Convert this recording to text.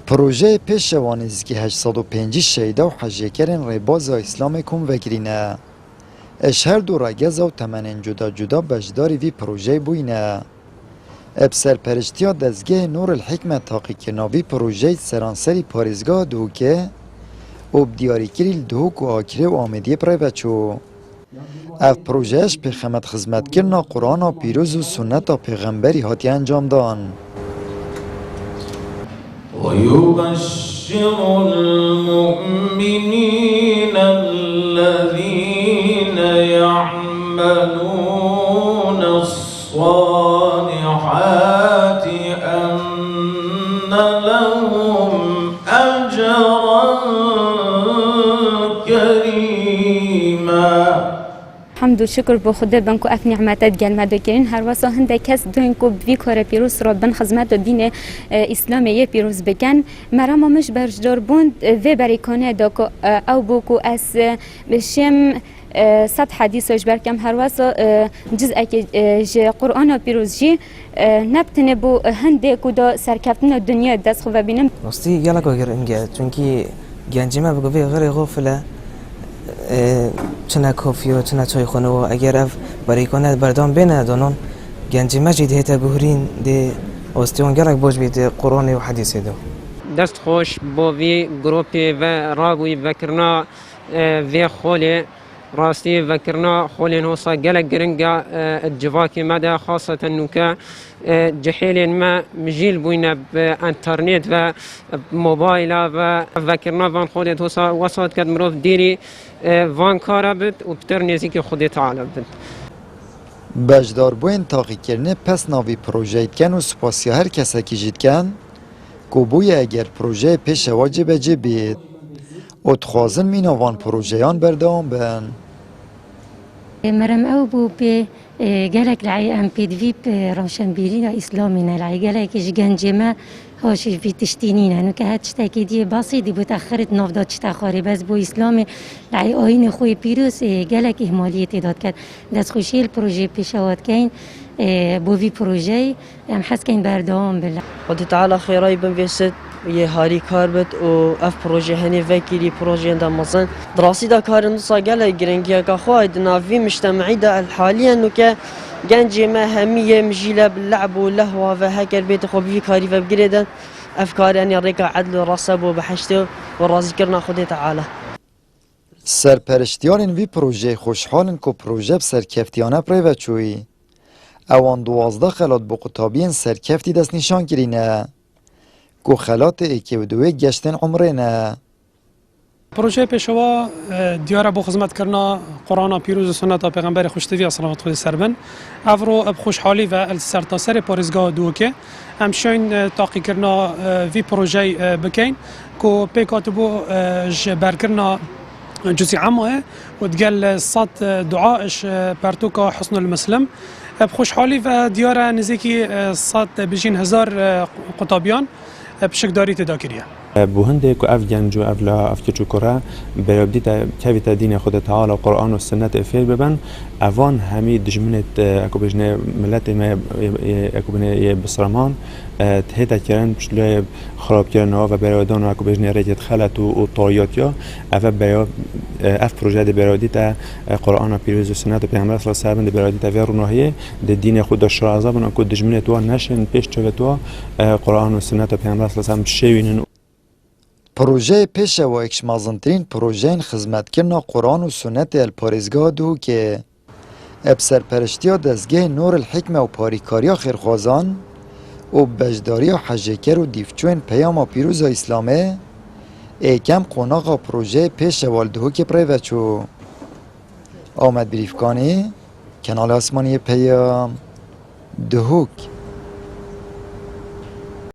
پروژه پیشوانیزگی 805 شیده و حجیکرین ریباز اسلام کم وگرینه. اش هر دو رگز و تمنین جدا جدا بجداری وی پروژه بوینه. ابسر پرشتیا دزگه نور الحکمت تاقی کنابی پروژه سرانسری پاریزگاه دوکه و بدیاری کریل دوک و آکره و آمدیه پره بچو. اف پروژهش پیغمت خدمت کرنا قرآن و پیروز و سنت و پیغمبری هاتی انجام دان. ويبشر المؤمنين الذين يعملون الصالحات أن لهم أجرا كريما. حمد و شکر به خدا بنکو اف نعمتت گل مدکرین هر واسه هنده کس دوین کو بی کار پیروز را بن خدمت و دین اسلامی پیروز بکن مرا مش برجدار بوند و بریکانه دا کو او بوکو اس بشم صد حدیثش برکم هر واسه جزء که قرآن پیروز جی نبتنه بو هنده کو دا سرکفتن دنیا دست خو ببینم راستی یلا گاگر اینگه چونکی گنجمه بگو غیر غافله چنه کافی و چنه چای خونه و اگر اف برای کنه بردام بینه دانون گنجی مجید هیتا گهرین ده آستیون گرک باش بید قرآن و حدیث دو دست خوش با وی گروپی و رابوی وکرنا وی خولی راستی وکرنا خولی نوصا گلک گرنگا الجواکی مده خاصة نوکا جحیل ما مجیل بوینا بانترنت و موبایل و وکرنا وان خولی توصا وسط کد مروف دیری وان کارا بد و بتر نزیک خودی تعالی بد. بجدار بوین تاقی کرنه پس ناوی پروژه کن و سپاسی هر کسا کی جید کن که بوی اگر پروژه پیش واجب جه بید و تخوازن می نوان پروژهان بردام بین. مرم او بو به گلک لعی ام پیدوی به روشنبیرین اسلامینا لعی گلکش گنجمه هاشی فی تشتینینه نو که هر چتاکی دیه بسیطی بود اخرت نافداد چتا خاری بس بو اسلام لعی آین خوی پیروز گلک اهمالیت داد کرد دست خوشی الپروژه پیشواد کن بو وی پروژه ام حس کن بردام بله خود تعالی خیرای بم ویست یه هاری کار بد و اف پروژه هنی وکیلی پروژه اندام مثلا دراسی دا کار نصا گله گرنگی که خواهد ناوی مجتمعی دا الحالیه نو که گنجی ما همیه مجیله باللعب و لهوه و هکر بیت خوبی کاری و بگیردن افکار یعنی ریکا عدل و رسب و بحشته و رازی کرنا خود تعالی. سرپرشتیان وی پروژه خوشحالن که پروژه سرکفتیانه پری و چوی. اوان 12 خلات با قطابین سرکفتی دست نشان گرینه. که خلات ایکی و دوی گشتن عمره نه. پروژه پیشوا دیاره با خدمت کرنا قرآن پیروز و سنت پیغمبر خوشتوی صلوات خود سربن افرو اب خوشحالی و سرتاسر پارێزگا دوکه همچنین تاقی کرنا وی پروژه بکین که پیکاتبو جبر کرنا جزئی عامه و دقل صد دعاش پرتوکا حسن المسلم اب خوشحالی و دیاره نزدیکی صد بجین هزار قطابیان بشکداری تداکریه. بو هنده که اف گنج و اف لا اف کچو کرا برابدی تا کویت دین خود تعالی قرآن و سنت افیر ببن اوان همی دجمنت اکو بجنه ملت ما اکو بجنه بسرمان تهیتا کرن بشلای خراب کرن و برادان اکو بجنه ریجت خلط و طایاتیا اف پروژه ده برادی تا قرآن پیروز و سنت و پیغمبر صلی الله علیه و برادی تا ویر روناهیه ده دین خود شرع زبان اکو دجمنت و نشن پیش چوتوا قرآن و سنت و پیغمبر صلی الله علیه و شوینن. پروژه پیش و اکشمازنترین پروژه خدمت کرنا قرآن و سنت الپارێزگا دو که ابسر پرشتیا دزگه نور الحکمه و پاریکاریا خیرخوازان و بجداری و حجیکر و دیفچوین پیام پیروز اسلامه ایکم قناغ پروژه پیش والدهو که پریوچو آمد بریفکانی کنال آسمانی پیام دهوک